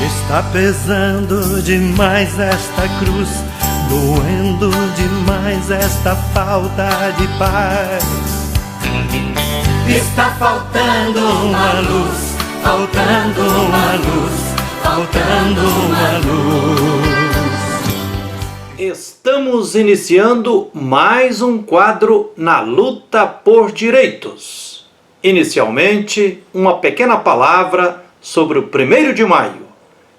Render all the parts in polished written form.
Está pesando demais esta cruz, doendo demais esta falta de paz. Está faltando uma luz, faltando uma luz, faltando uma luz. Estamos iniciando mais um quadro na luta por direitos. Inicialmente, uma pequena palavra sobre o 1º de maio,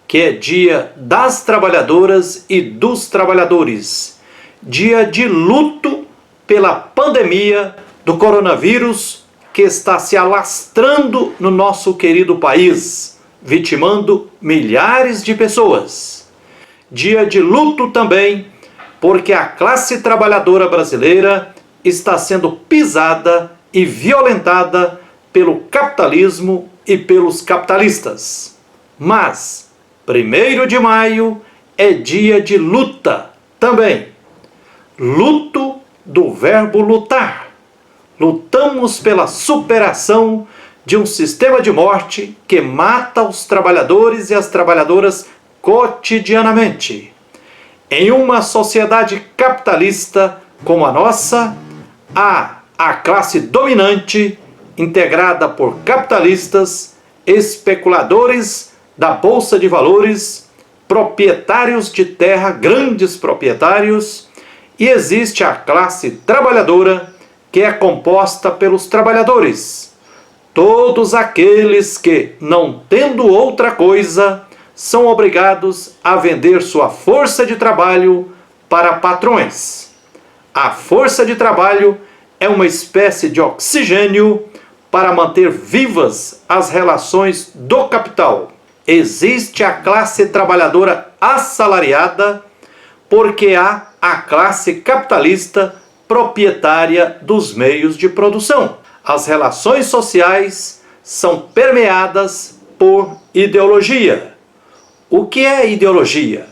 que é dia das trabalhadoras e dos trabalhadores, dia de luto pela pandemia do coronavírus que está se alastrando no nosso querido país, vitimando milhares de pessoas. Dia de luto também porque a classe trabalhadora brasileira está sendo pisada e violentada pelo capitalismo e pelos capitalistas. Mas 1º de maio é dia de luta também. Luto do verbo lutar. Lutamos pela superação de um sistema de morte que mata os trabalhadores e as trabalhadoras cotidianamente. Em uma sociedade capitalista como a nossa, há a classe dominante integrada por capitalistas, especuladores da Bolsa de Valores, proprietários de terra, grandes proprietários, e existe a classe trabalhadora, que é composta pelos trabalhadores, todos aqueles que, não tendo outra coisa, são obrigados a vender sua força de trabalho para patrões. A força de trabalho é uma espécie de oxigênio para manter vivas as relações do capital. Existe a classe trabalhadora assalariada, porque há a classe capitalista proprietária dos meios de produção. As relações sociais são permeadas por ideologia. O que é ideologia?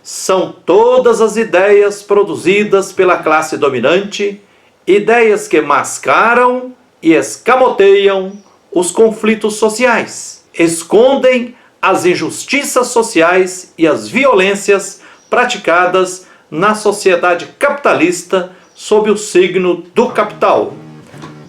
São todas as ideias produzidas pela classe dominante, ideias que mascaram e escamoteiam os conflitos sociais, escondem as injustiças sociais e as violências praticadas na sociedade capitalista sob o signo do capital.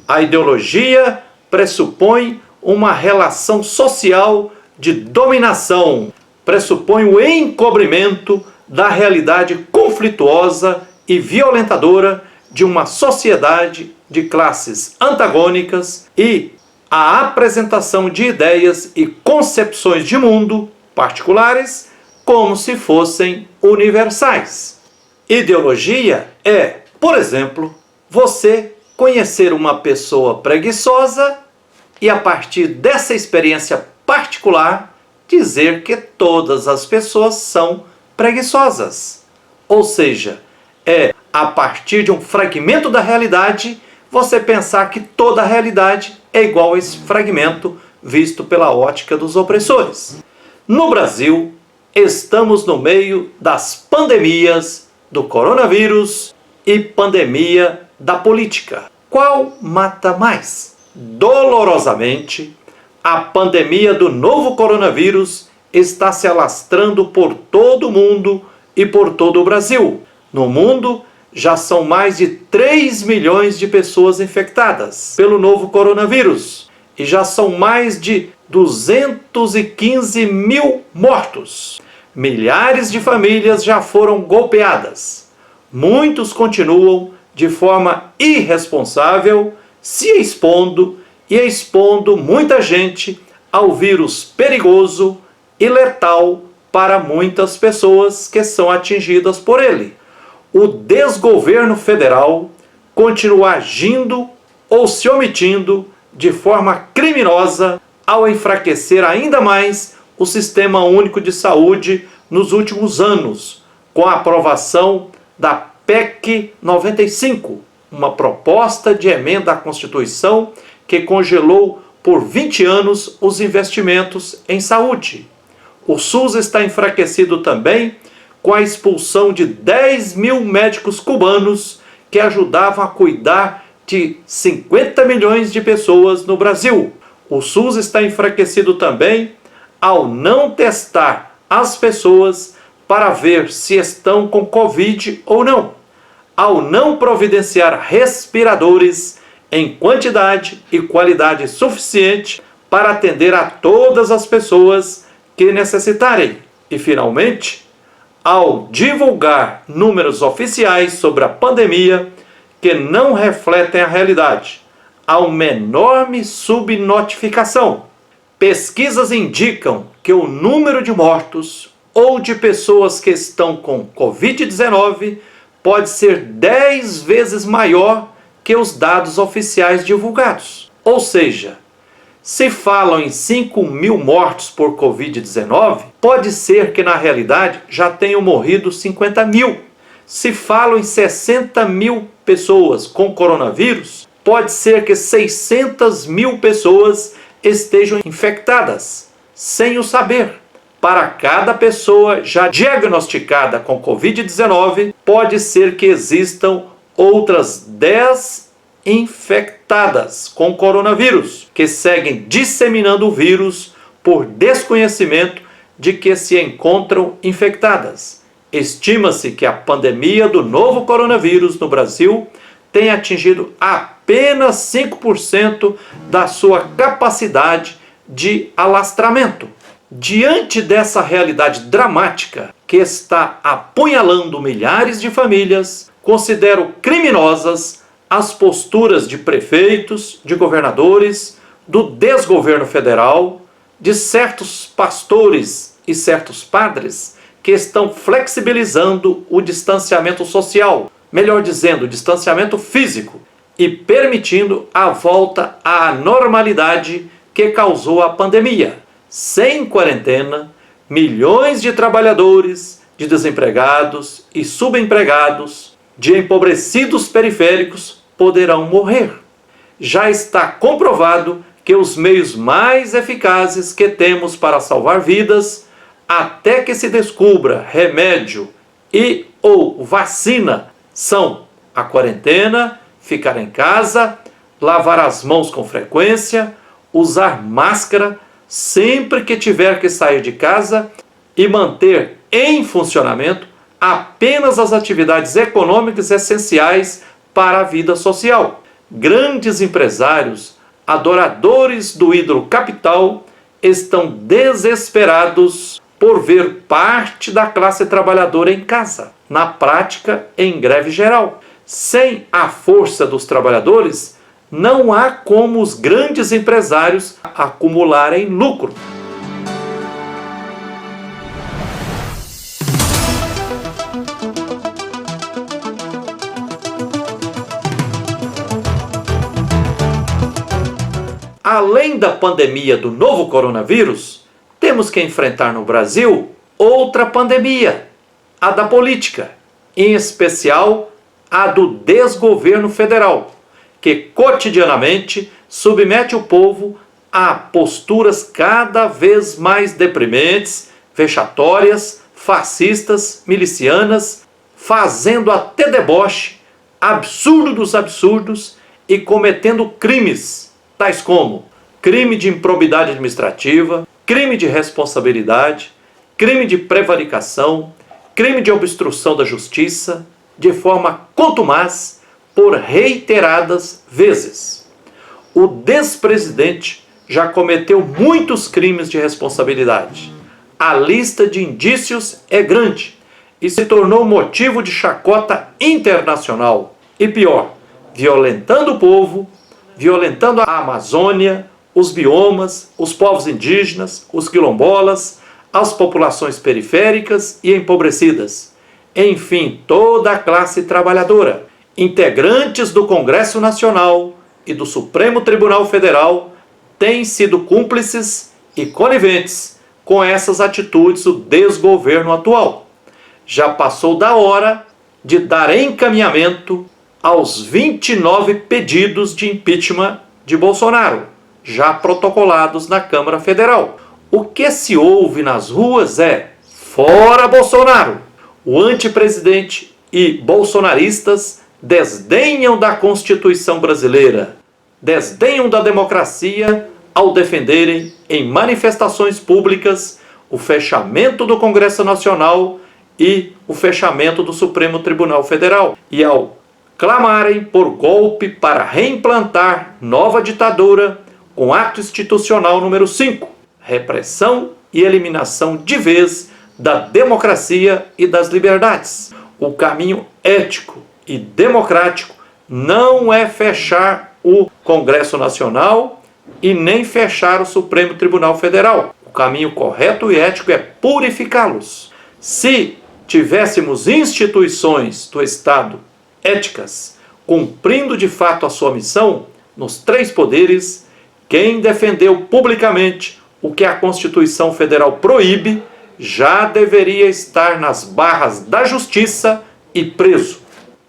A ideologia pressupõe uma relação social de dominação, pressupõe o encobrimento da realidade conflituosa e violentadora de uma sociedade de classes antagônicas e a apresentação de ideias e concepções de mundo particulares como se fossem universais. Ideologia é, por exemplo, você conhecer uma pessoa preguiçosa e, a partir dessa experiência particular, dizer que todas as pessoas são preguiçosas. Ou seja, é a partir de um fragmento da realidade você pensar que toda a realidade é igual a esse fragmento visto pela ótica dos opressores. No Brasil, estamos no meio das pandemias do coronavírus e pandemia da política. Qual mata mais? Dolorosamente, a pandemia do novo coronavírus está se alastrando por todo o mundo e por todo o Brasil. No mundo, já são mais de 3 milhões de pessoas infectadas pelo novo coronavírus e já são mais de 215 mil mortos. Milhares de famílias já foram golpeadas. Muitos continuam de forma irresponsável se expondo e expondo muita gente ao vírus perigoso e letal para muitas pessoas que são atingidas por ele. O desgoverno federal continua agindo ou se omitindo de forma criminosa ao enfraquecer ainda mais o Sistema Único de Saúde nos últimos anos, com a aprovação da PEC 95, uma proposta de emenda à Constituição que congelou por 20 anos os investimentos em saúde. O SUS está enfraquecido também com a expulsão de 10 mil médicos cubanos que ajudavam a cuidar de 50 milhões de pessoas no Brasil. O SUS está enfraquecido também ao não testar as pessoas para ver se estão com Covid ou não, ao não providenciar respiradores em quantidade e qualidade suficiente para atender a todas as pessoas que necessitarem. E, finalmente, ao divulgar números oficiais sobre a pandemia que não refletem a realidade, há uma enorme subnotificação. Pesquisas indicam que o número de mortos ou de pessoas que estão com Covid-19 pode ser 10 vezes maior que os dados oficiais divulgados. Ou seja, se falam em 5.000 mortos por Covid-19, pode ser que na realidade já tenham morrido 50.000. Se falam em 60.000 pessoas com coronavírus, pode ser que 600.000 pessoas estejam infectadas, sem o saber. Para cada pessoa já diagnosticada com Covid-19, pode ser que existam outras 10 infectadas com coronavírus, que seguem disseminando o vírus por desconhecimento de que se encontram infectadas. Estima-se que a pandemia do novo coronavírus no Brasil tem atingido apenas 5% da sua capacidade de alastramento. Diante dessa realidade dramática que está apunhalando milhares de famílias, considero criminosas as posturas de prefeitos, de governadores, do desgoverno federal, de certos pastores e certos padres que estão flexibilizando o distanciamento social, melhor dizendo, o distanciamento físico, e permitindo a volta à normalidade que causou a pandemia. Sem quarentena, milhões de trabalhadores, de desempregados e subempregados, de empobrecidos periféricos poderão morrer. Já está comprovado que os meios mais eficazes que temos para salvar vidas, até que se descubra remédio e ou vacina, são a quarentena, ficar em casa, lavar as mãos com frequência, usar máscara sempre que tiver que sair de casa e manter em funcionamento apenas as atividades econômicas essenciais para a vida social. Grandes empresários, adoradores do ídolo capital, estão desesperados por ver parte da classe trabalhadora em casa, na prática em greve geral. Sem a força dos trabalhadores, não há como os grandes empresários acumularem lucro. Além da pandemia do novo coronavírus, temos que enfrentar no Brasil outra pandemia, a da política, em especial a do desgoverno federal, que cotidianamente submete o povo a posturas cada vez mais deprimentes, vexatórias, fascistas, milicianas, fazendo até deboche, absurdo dos absurdos e cometendo crimes, tais como crime de improbidade administrativa, crime de responsabilidade, crime de prevaricação, crime de obstrução da justiça, de forma contumaz, por reiteradas vezes. O despresidente já cometeu muitos crimes de responsabilidade. A lista de indícios é grande e se tornou motivo de chacota internacional. E pior, violentando o povo, violentando a Amazônia, os biomas, os povos indígenas, os quilombolas, as populações periféricas e empobrecidas. Enfim, toda a classe trabalhadora. Integrantes do Congresso Nacional e do Supremo Tribunal Federal têm sido cúmplices e coniventes com essas atitudes do desgoverno atual. Já passou da hora de dar encaminhamento aos 29 pedidos de impeachment de Bolsonaro, já protocolados na Câmara Federal. O que se ouve nas ruas é: fora Bolsonaro! O antipresidente e bolsonaristas desdenham da Constituição brasileira, desdenham da democracia, ao defenderem em manifestações públicas o fechamento do Congresso Nacional e o fechamento do Supremo Tribunal Federal, e ao clamarem por golpe para reimplantar nova ditadura com ato institucional número 5, repressão e eliminação de vez da democracia e das liberdades. O caminho ético e democrático não é fechar o Congresso Nacional e nem fechar o Supremo Tribunal Federal. O caminho correto e ético é purificá-los. Se tivéssemos instituições do Estado éticas, cumprindo de fato a sua missão, nos 3 poderes, quem defendeu publicamente o que a Constituição Federal proíbe, já deveria estar nas barras da justiça e preso.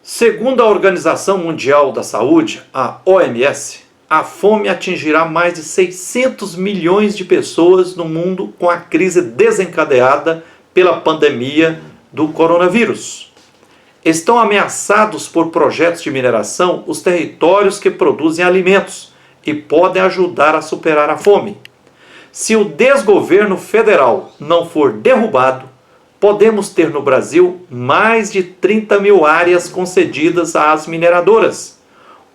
Segundo a Organização Mundial da Saúde, a OMS, a fome atingirá mais de 600 milhões de pessoas no mundo com a crise desencadeada pela pandemia do coronavírus. Estão ameaçados por projetos de mineração os territórios que produzem alimentos e podem ajudar a superar a fome. Se o desgoverno federal não for derrubado, podemos ter no Brasil mais de 30 mil áreas concedidas às mineradoras,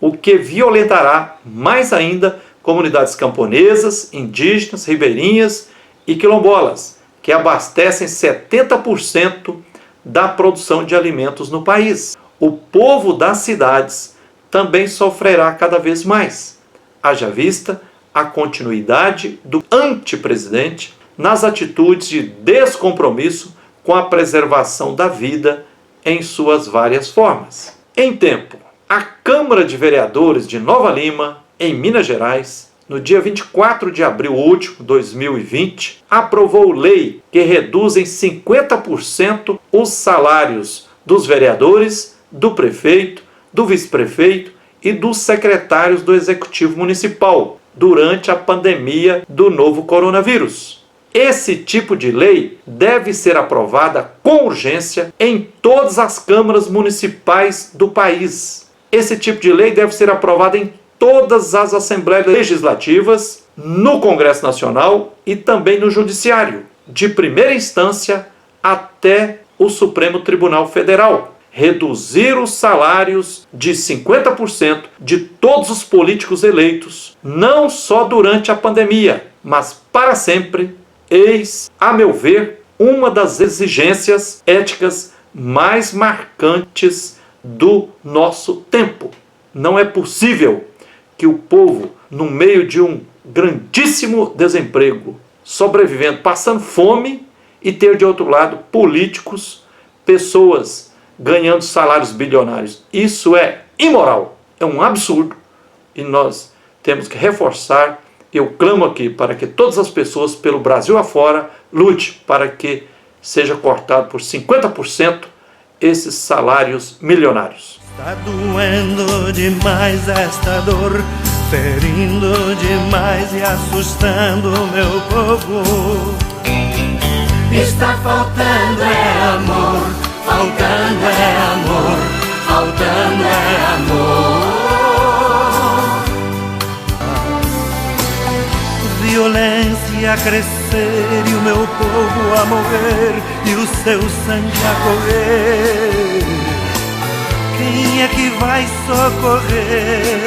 o que violentará mais ainda comunidades camponesas, indígenas, ribeirinhas e quilombolas, que abastecem 70% da produção de alimentos no país. O povo das cidades também sofrerá cada vez mais, haja vista a continuidade do antepresidente nas atitudes de descompromisso com a preservação da vida em suas várias formas. Em tempo, a Câmara de Vereadores de Nova Lima, em Minas Gerais, no dia 24 de abril último, 2020, aprovou lei que reduz em 50% os salários dos vereadores, do prefeito, do vice-prefeito e dos secretários do Executivo Municipal durante a pandemia do novo coronavírus. Esse tipo de lei deve ser aprovada com urgência em todas as câmaras municipais do país. Esse tipo de lei deve ser aprovada em todas as assembleias legislativas, no Congresso Nacional e também no Judiciário, de primeira instância até o Supremo Tribunal Federal. Reduzir os salários de 50% de todos os políticos eleitos, não só durante a pandemia, mas para sempre, eis, a meu ver, uma das exigências éticas mais marcantes do nosso tempo. Não é possível que o povo, no meio de um grandíssimo desemprego, sobrevivendo, passando fome, e ter de outro lado políticos, pessoas ganhando salários bilionários. Isso é imoral, é um absurdo, e nós temos que reforçar. Eu clamo aqui para que todas as pessoas pelo Brasil afora lute para que seja cortado por 50% esses salários milionários. Está doendo demais esta dor, ferindo demais e assustando o meu povo. Está faltando amor, faltando amor, faltando amor. Violência a crescer e o meu povo a morrer e o seu sangue a correr. Quem é que vai socorrer?